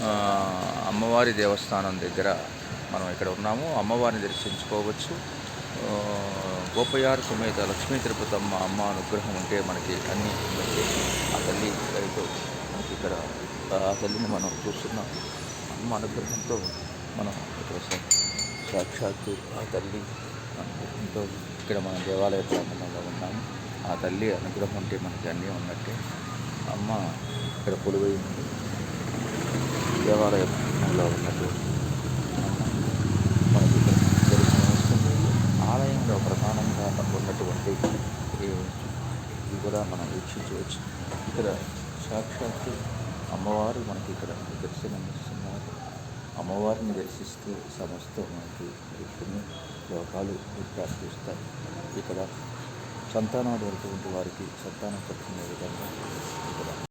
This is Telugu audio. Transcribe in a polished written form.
ఆ, అమ్మవారి దేవస్థానం దగ్గర మనం ఇక్కడ ఉన్నాము. అమ్మవారిని దర్శించుకోవచ్చు. ఆ, గోపయార్ సమేత లక్ష్మీ తిరుపతమ్మ అమ్మ అనుగ్రహం ఉంటే మనకి అన్నీ ఉందంటే ఆ తల్లి దయతో మనకి ఇక్కడ ఆ తల్లిని మనం చూస్తున్నాం. అమ్మ అనుగ్రహంతో మనం ఇక్కడ సాక్షాత్తు ఆ తల్లి అనుగ్రహంతో ఇక్కడ మన దేవాలయ ప్రాంగణంలో ఉన్నాము. ఆ తల్లి అనుగ్రహం ఉంటే మనకి అన్నీ ఉన్నట్టే. అమ్మ ఇక్కడ కొలువై ఉంది. దేవాలయంలో ఉన్నటువంటి అమ్మ మనకి ఇక్కడ దర్శనం వస్తుంది. ఆలయంలో ప్రధానంగా ఉన్నటువంటి ఇది కూడా మనం వీక్షించవచ్చు. ఇక్కడ సాక్షాత్తు అమ్మవారు మనకి ఇక్కడ దర్శనం ఇస్తున్నారు. అమ్మవారిని దర్శిస్తే సమస్తం మనకి పుణ్య లోకాలు ప్రాప్తిస్తాయి. ఇక్కడ సంతానం లేనటువంటి వారికి సంతానం కలుగునే విధంగా ఇక్కడ